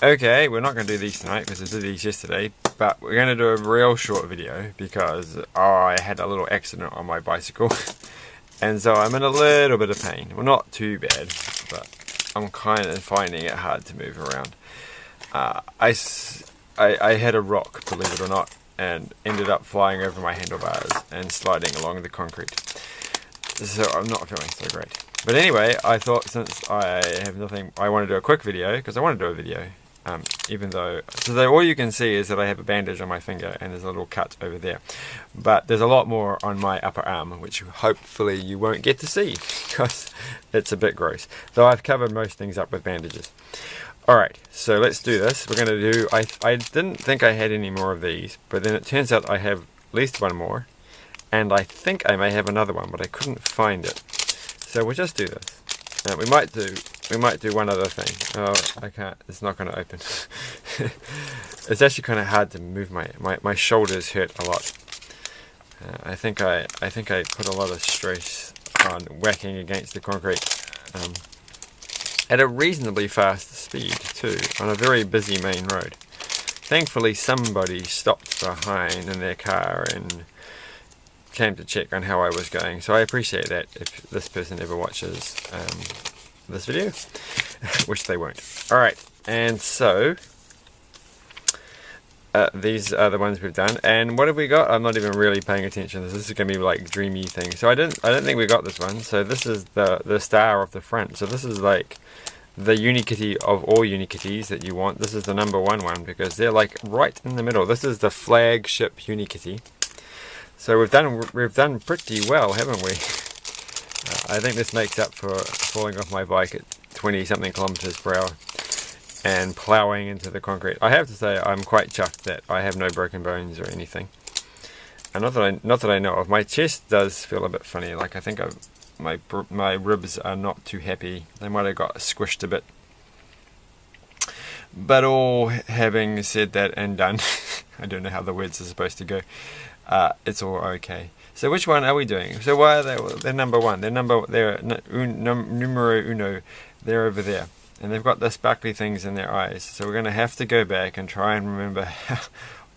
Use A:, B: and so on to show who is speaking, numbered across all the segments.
A: Okay, we're not going to do these tonight because I did these yesterday, but we're going to do a real short video because I had a little accident on my bicycle and so I'm in a little bit of pain. Well, not too bad, but I'm kind of finding it hard to move around. I had a rock, believe it or not, and ended up flying over my handlebars and sliding along the concrete. So I'm not feeling so great. But anyway, I thought since I have nothing, I want to do a quick video because I want to do a video. Even though, so all you can see is that I have a bandage on my finger and there's a little cut over there. But there's a lot more on my upper arm, which hopefully you won't get to see because it's a bit gross. So I've covered most things up with bandages. Alright, so let's do this. We're going to do, I didn't think I had any more of these, but then it turns out I have at least one more. And I think I may have another one, but I couldn't find it. So we'll just do this. We might do one other thing. Oh, I can't. It's not going to open. It's actually kind of hard to move. My shoulders hurt a lot. I think I put a lot of stress on whacking against the concrete at a reasonably fast speed too, on a very busy main road. Thankfully, somebody stopped behind in their car and came to check on how I was going, so I appreciate that if this person ever watches this video, which they won't. Alright, and so these are the ones we've done, and what have we got? I'm not even really paying attention. This is going to be like dreamy thing. So I don't think we got this one. So this is the star of the front. So this is like the Unikitty of all Unikitties that you want. This is the number one because they're like right in the middle. This is the flagship Unikitty. So we've done pretty well, haven't we? I think this makes up for falling off my bike at 20-something kilometers per hour and ploughing into the concrete. I have to say I'm quite chuffed that I have no broken bones or anything. And not that I know of. My chest does feel a bit funny. Like I think my ribs are not too happy. They might have got squished a bit. But all having said that and done, I don't know how the words are supposed to go. It's all okay. So which one are we doing? So why are they? They're number one. They're numero uno. They're over there, and they've got the sparkly things in their eyes. So we're going to have to go back and try and remember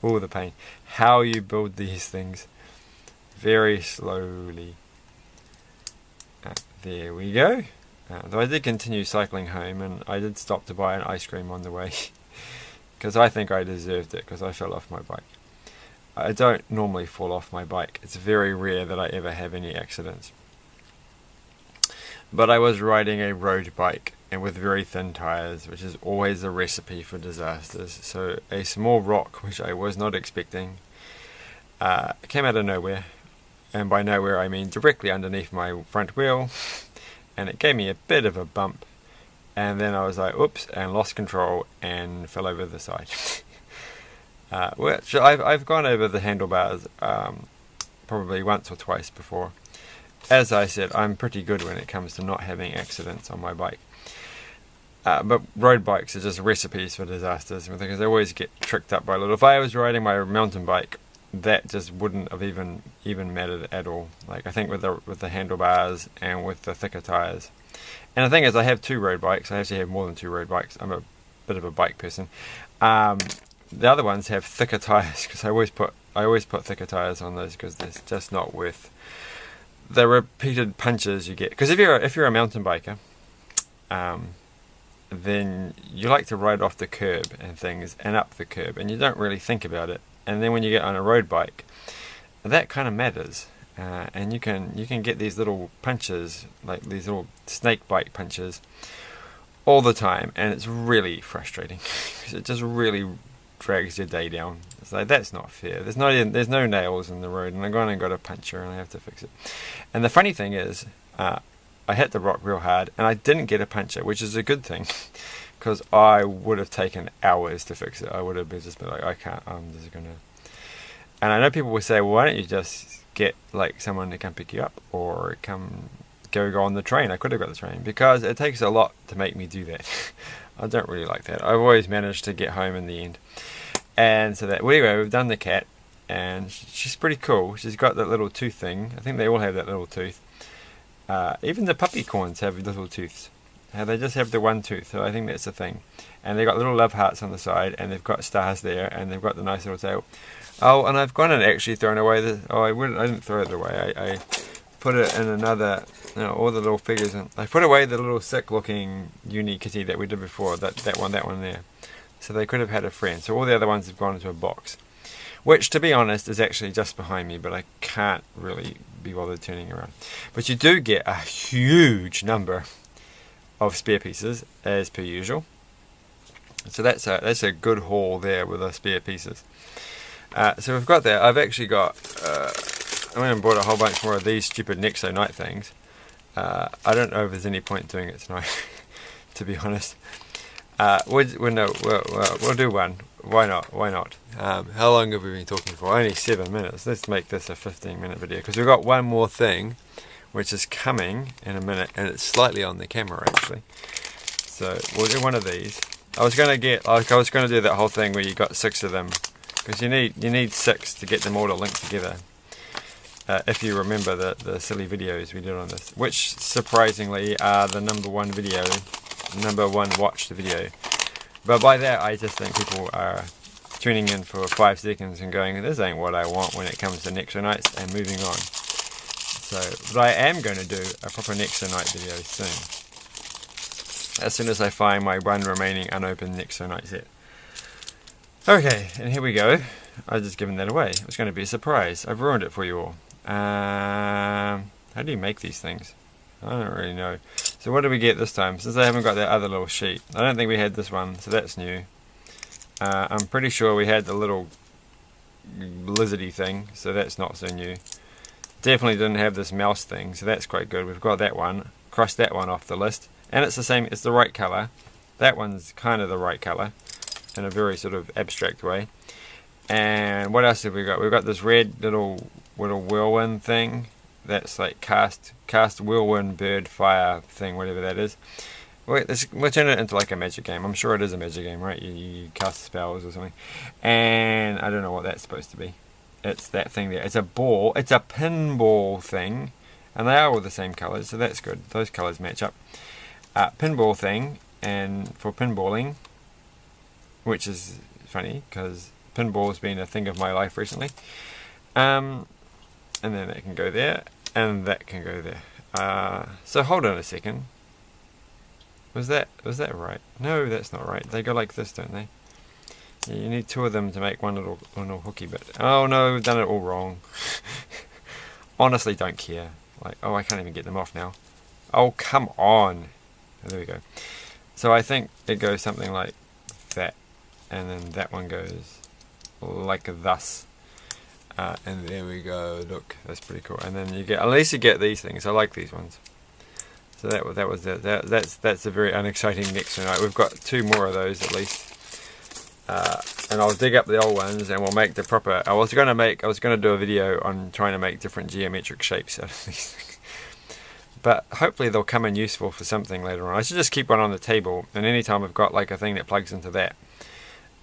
A: all the pain. How you build these things very slowly. There we go. Though I did continue cycling home, and I did stop to buy an ice cream on the way because I think I deserved it because I fell off my bike. I don't normally fall off my bike. It's very rare that I ever have any accidents. But I was riding a road bike and with very thin tires, which is always a recipe for disasters. So a small rock, which I was not expecting, came out of nowhere. And by nowhere I mean directly underneath my front wheel. And it gave me a bit of a bump. And then I was like, oops, and lost control and fell over the side. Which I've gone over the handlebars probably once or twice before. As I said, I'm pretty good when it comes to not having accidents on my bike. But road bikes are just recipes for disasters because they always get tricked up by a little. If I was riding my mountain bike, that just wouldn't have even mattered at all. Like I think with the handlebars and with the thicker tires. And the thing is, I have two road bikes. I actually have more than two road bikes. I'm a bit of a bike person. The other ones have thicker tires because I always put thicker tires on those because they're just not worth the repeated punches you get. Because if you're a mountain biker, then you like to ride off the curb and things and up the curb, and you don't really think about it. And then when you get on a road bike, that kind of matters, and you can get these little punches, like these little snake bite punches, all the time, and it's really frustrating because it just really drags your day down. It's like, that's not fair. There's no nails in the road, and I'm going and got a puncture, and I have to fix it. And the funny thing is, I hit the rock real hard, and I didn't get a puncture, which is a good thing, because I would have taken hours to fix it. I would have just been like, I can't. I'm just gonna. And I know people will say, well, why don't you just get like someone to come pick you up, or go on the train? I could have got the train because it takes a lot to make me do that. I don't really like that. I've always managed to get home in the end. And so that, well, anyway, we've done the cat, and she's pretty cool. She's got that little tooth thing. I think they all have that little tooth. Even the puppy corns have little tooths. How they just have the one tooth, so I think that's the thing. And they've got little love hearts on the side, and they've got stars there, and they've got the nice little tail. Oh, and I've gone and actually thrown away the... Oh, I didn't throw it away. I put it in another... all the little figures. I put away the little sick-looking Unikitty that we did before. That one there. So they could have had a friend. So all the other ones have gone into a box. Which, to be honest, is actually just behind me, but I can't really be bothered turning around. But you do get a huge number of spare pieces, as per usual. So that's a good haul there with the spare pieces. So we've got that. I've actually got... I went and bought a whole bunch more of these stupid Nexo night things. I don't know if there's any point doing it tonight, to be honest. We'll do one. Why not? Why not? How long have we been talking for? Only 7 minutes. Let's make this a 15-minute video, because we've got one more thing which is coming in a minute, and it's slightly on the camera actually. So we'll do one of these. I was going to do that whole thing where you got 6 of them, because you need 6 to get them all to link together. If you remember the silly videos we did on this, which surprisingly are the number one watched video. But by that I just think people are tuning in for 5 seconds and going, this ain't what I want when it comes to Nexo nights, and moving on. But I am going to do a proper Nexo night video soon. As soon as I find my one remaining unopened Nexo night set. Okay, and here we go. I've just given that away. It was going to be a surprise. I've ruined it for you all. How do you make these things? I don't really know. So what do we get this time? Since I haven't got that other little sheet. I don't think we had this one, so that's new. I'm pretty sure we had the little lizardy thing, so that's not so new. Definitely didn't have this mouse thing, so that's quite good. We've got that one. Crossed that one off the list. And it's the same, it's the right colour. That one's kind of the right colour, in a very sort of abstract way. And what else have we got? We've got this red little whirlwind thing. That's like cast whirlwind bird fire thing, whatever that is. We'll turn it into like a magic game. I'm sure it is a magic game, right? You cast spells or something. And I don't know what that's supposed to be. It's that thing there. It's a ball. It's a pinball thing. And they are all the same colours, so that's good. Those colours match up. Pinball thing, and for pinballing, which is funny because pinball's been a thing of my life recently. And then that can go there, and that can go there. So hold on a second. Was that right? No, that's not right. They go like this, don't they? Yeah, you need 2 of them to make one little hooky bit. Oh no, we've done it all wrong. Honestly, don't care. Like, oh, I can't even get them off now. Oh, come on. There we go. So I think it goes something like that, and then that one goes like thus. And there we go. Look, that's pretty cool. And then you get, at least you get these things. I like these ones. So that's a very unexciting Nexo night. We've got 2 more of those at least. And I'll dig up the old ones and we'll make the proper... I was going to do a video on trying to make different geometric shapes out of these things. But hopefully they'll come in useful for something later on. I should just keep one on the table, and anytime I've got like a thing that plugs into that,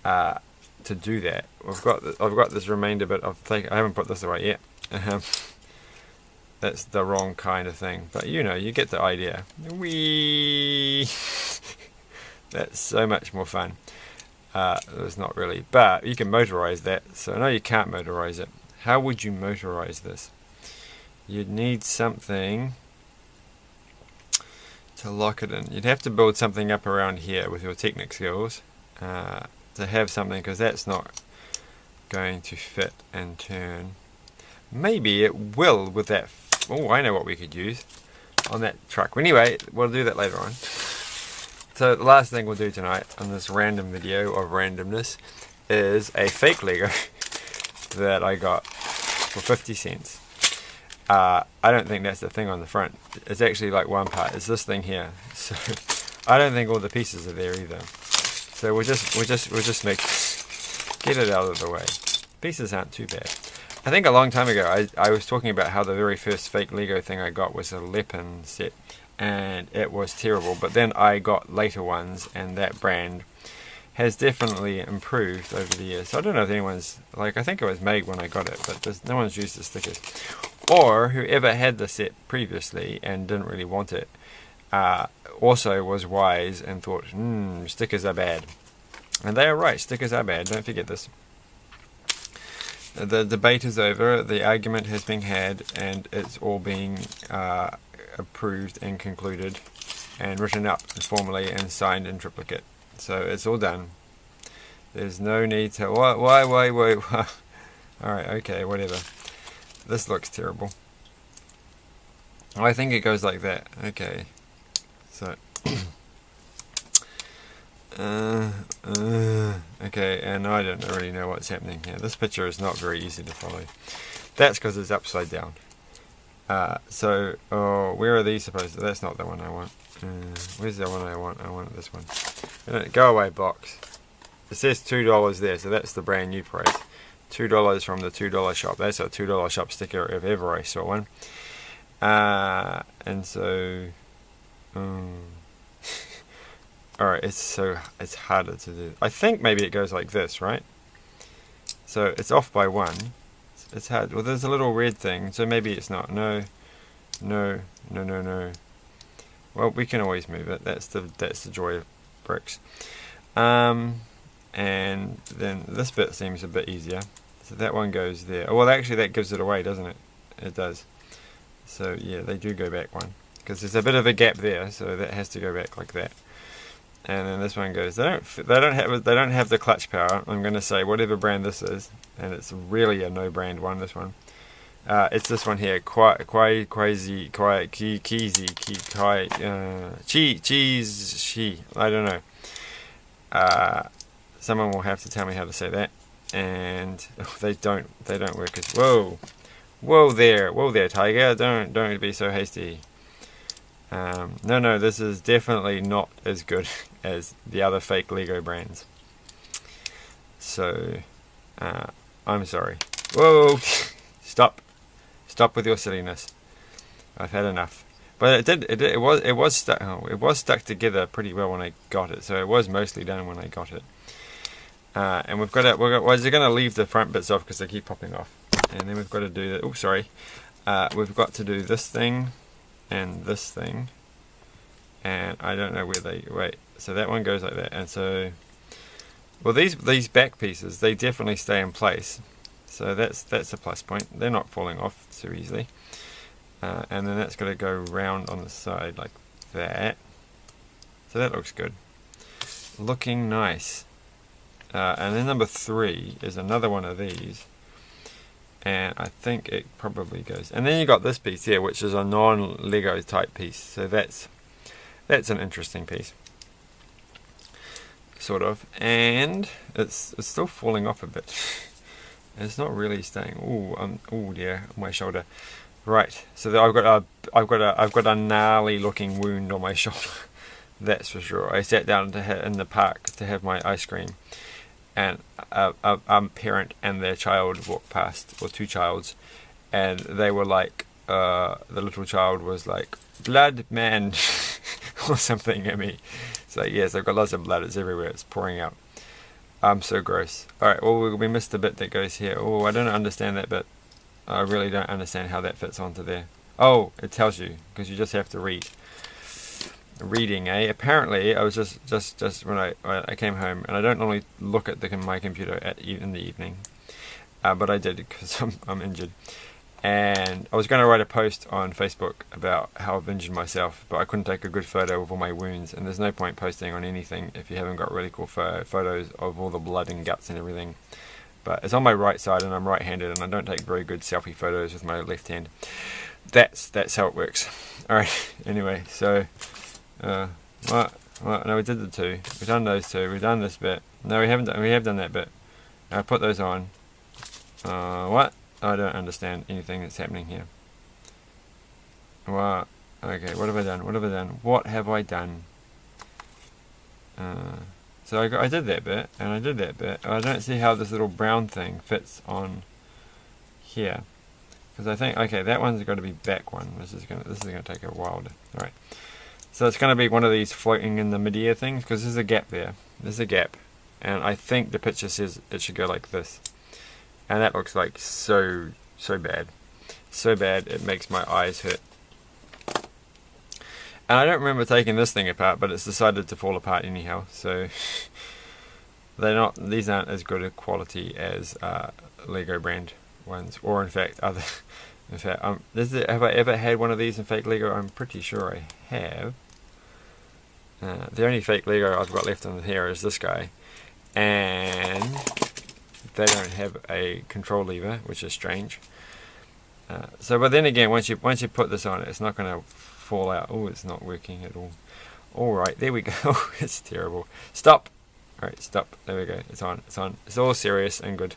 A: to do that, I've got this remainder bit of thing. I haven't put this away yet. That's the wrong kind of thing, but you know, you get the idea. Whee! That's so much more fun. It's not really, but you can motorize that. So I know you can't motorize it. How would you motorize this? You'd need something to lock it in. You'd have to build something up around here with your technic skills to have something, because that's not going to fit and turn. Maybe it will with that. Oh, I know what we could use on that truck. Anyway, we'll do that later on. So the last thing we'll do tonight on this random video of randomness is a fake Lego that I got for 50 cents. I don't think that's the thing on the front. It's actually like one part. It's this thing here. So I don't think all the pieces are there either. So we'll just get it out of the way. Pieces aren't too bad. I think a long time ago I was talking about how the very first fake Lego thing I got was a Lepin set, and it was terrible. But then I got later ones, and that brand has definitely improved over the years. So I don't know if anyone's, like, I think it was made when I got it, but no one's used the stickers. Or whoever had the set previously and didn't really want it, also was wise and thought, stickers are bad. And they are right, stickers are bad, don't forget this. The debate is over, the argument has been had, and it's all being approved and concluded and written up formally and signed in triplicate. So it's all done. There's no need to... Why? Alright, okay, whatever. This looks terrible. I think it goes like that. Okay. So... okay, and I don't really know what's happening here. This picture is not very easy to follow. That's because it's upside down. Where are these supposed to... That's not the one I want. Where's the one I want? I want this one. Go away, box. It says $2 there, so that's the brand new price. $2 from the $2 shop. That's a $2 shop sticker if ever I saw one. And so... Alright, it's harder to do. I think maybe it goes like this, right? So it's off by 1. It's hard. Well, there's a little red thing, so maybe it's not. No. Well, we can always move it. That's the joy of bricks. And then this bit seems a bit easier. So that one goes there. Oh, well, actually that gives it away, doesn't it? It does. So yeah, they do go back one because there's a bit of a gap there, so that has to go back like that. And then this one goes. They don't have the clutch power. I'm going to say whatever brand this is, and it's really a no brand one. This one, it's this one here. Cheese. I don't know. Someone will have to tell me how to say that. And they don't work as whoa there, tiger. Don't be so hasty. No, this is definitely not as good as the other fake Lego brands. So, I'm sorry. Whoa! Stop with your silliness. I've had enough. But it was stuck together pretty well when I got it. So it was mostly done when I got it. And we've got to leave the front bits off because they keep popping off. And then we've got to do the. Oh, sorry. We've got to do this thing. And this thing, and I don't know where they wait. So that one goes like that, and so, well, these back pieces, they definitely stay in place. So that's a plus point. They're not falling off too easily. And then that's got to go round on the side like that. So that looks good, looking nice. And then number 3 is another one of these. And I think it probably goes. And then you got this piece here, which is a non-Lego type piece. So that's an interesting piece, sort of. And it's still falling off a bit. It's not really staying. Oh dear, my shoulder. Right. So I've got a gnarly looking wound on my shoulder. That's for sure. I sat down in the park to have my ice cream. And a parent and their child walked past, or 2 childs, and they were like, the little child was like, blood man, or something at me. It's like, yes, I've got lots of blood, it's everywhere, it's pouring out. So gross. Alright, well, we missed the bit that goes here. Oh, I don't understand that bit. I really don't understand how that fits onto there. Oh, it tells you, because you just have to read. Reading, Apparently, I was just when I came home, and I don't normally look at my computer in the evening, but I did because I'm injured, and I was going to write a post on Facebook about how I've injured myself, but I couldn't take a good photo of all my wounds, and there's no point posting on anything if you haven't got really cool photos of all the blood and guts and everything. But it's on my right side, and I'm right-handed, and I don't take very good selfie photos with my left hand. That's how it works. All right. Anyway, so. What? No, we did the 2. We've done those 2. We've done this bit. No, we haven't done. We have done that bit. I put those on. What? I don't understand anything that's happening here. What? Okay. What have I done? What have I done? So I did that bit, and I did that bit. I don't see how this little brown thing fits on here, because I think that one's got to be back one. This is gonna take a while. All right. So it's going to be one of these floating in the mid-air things, because there's a gap there. There's a gap. And I think the picture says it should go like this. And that looks like so bad. So bad it makes my eyes hurt. And I don't remember taking this thing apart, but it's decided to fall apart anyhow. So these aren't as good a quality as Lego brand ones, or in fact other. In fact, have I ever had one of these in fake Lego? I'm pretty sure I have. The only fake Lego I've got left in here is this guy, and they don't have a control lever, which is strange. But then again, once you put this on, it's not going to fall out. Oh, it's not working at all. All right, there we go. It's terrible. Stop. All right, stop. There we go. It's on. It's on. It's all serious and good.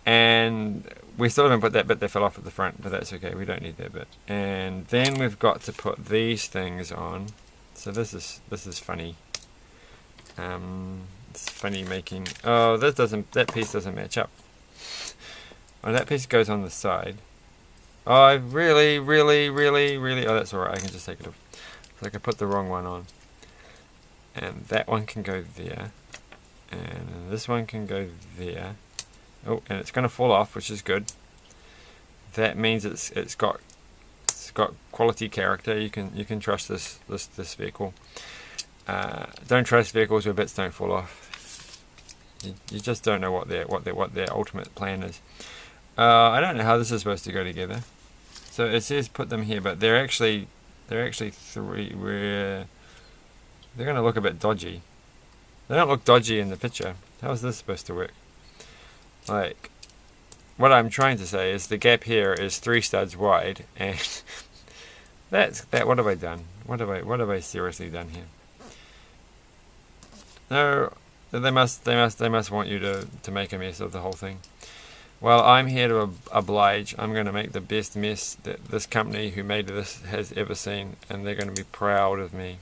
A: And we still haven't put that bit that fell off at the front, but that's okay. We don't need that bit. And then we've got to put these things on. So this is funny. It's funny making. Oh, that piece doesn't match up. Oh, that piece goes on the side. Oh, I really. Oh, that's alright. I can just take it off. So I can put the wrong one on. And that one can go there. And this one can go there. Oh, and it's going to fall off, which is good. That means it's got quality character. You can trust this vehicle. Don't trust vehicles where bits don't fall off. You just don't know what their ultimate plan is. I don't know how this is supposed to go together. So it says put them here, but they're actually three. They're going to look a bit dodgy. They don't look dodgy in the picture. How is this supposed to work? Like, what I'm trying to say is the gap here is 3 studs wide, and what have I done? What have I seriously done here? No, they must want you to make a mess of the whole thing. Well, I'm here to oblige. I'm going to make the best mess that this company who made this has ever seen, and they're going to be proud of me.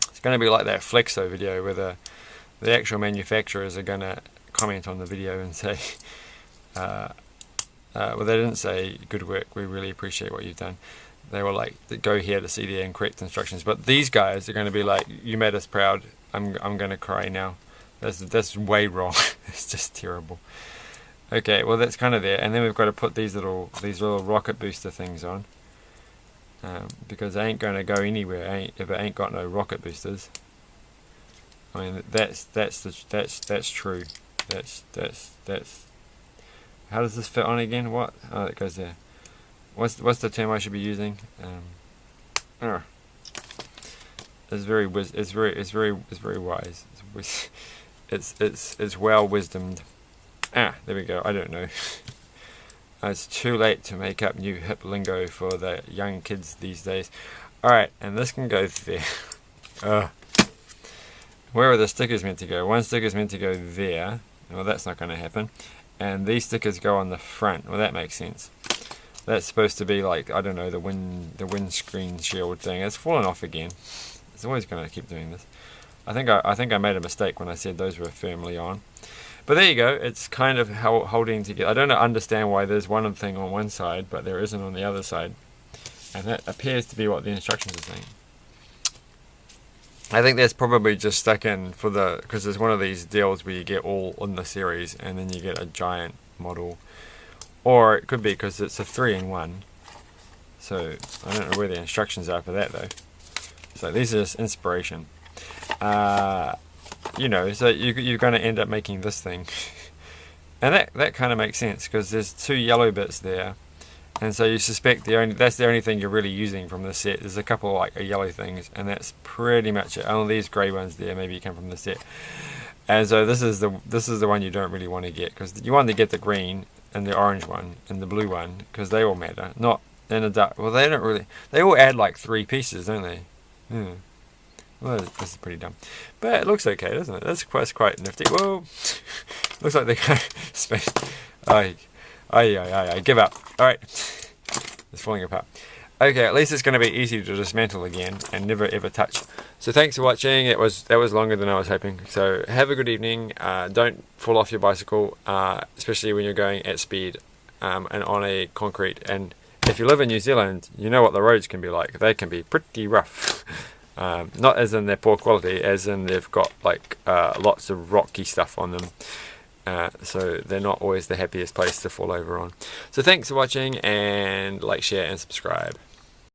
A: It's going to be like that Flexo video where the actual manufacturers are going to comment on the video and say, well, they didn't say good work, we really appreciate what you've done. They were like, go here to see the incorrect instructions. But these guys are going to be like, you made us proud. I'm going to cry now. That's way wrong. It's just terrible. Okay, well that's kind of there, and then we've got to put these little rocket booster things on, because they ain't going to go anywhere if it ain't got no rocket boosters. I mean that's true. That's. How does this fit on again? What? Oh, it goes there. What's the term I should be using? It's very wise. It's well wisdomed. There we go. I don't know. It's too late to make up new hip lingo for the young kids these days. Alright, and this can go there. Where are the stickers meant to go? One sticker's meant to go there. Well, that's not going to happen. And these stickers go on the front. Well, that makes sense. That's supposed to be like, I don't know, the windscreen shield thing. It's fallen off again. It's always going to keep doing this. I think I made a mistake when I said those were firmly on. But there you go. It's kind of holding together. I don't understand why there's one thing on one side, but there isn't on the other side. And that appears to be what the instructions are saying. I think that's probably just stuck in for because there's one of these deals where you get all in the series and then you get a giant model. Or it could be because it's a 3-in-1. So I don't know where the instructions are for that though. So these are just inspiration. You know, so you're going to end up making this thing. And that kind of makes sense because there's 2 yellow bits there. And so you suspect that's the only thing you're really using from the set. There's a couple like yellow things, and that's pretty much it. Only these grey ones there maybe come from the set. And so this is the one you don't really want to get, because you want to get the green and the orange one and the blue one because they all matter. Not in a dark. Well, they don't really. They all add like 3 pieces, don't they? Well, this is pretty dumb, but it looks okay, doesn't it? That's quite nifty. Whoa, looks like they kind of space. I give up. All right, it's falling apart. Okay, at least it's going to be easy to dismantle again and never ever touch. So thanks for watching. That was longer than I was hoping. So have a good evening. Don't fall off your bicycle, especially when you're going at speed and on a concrete. And if you live in New Zealand, you know what the roads can be like. They can be pretty rough. Not as in they're poor quality, as in they've got like lots of rocky stuff on them. So they're not always the happiest place to fall over on. So thanks for watching, and like, share and subscribe.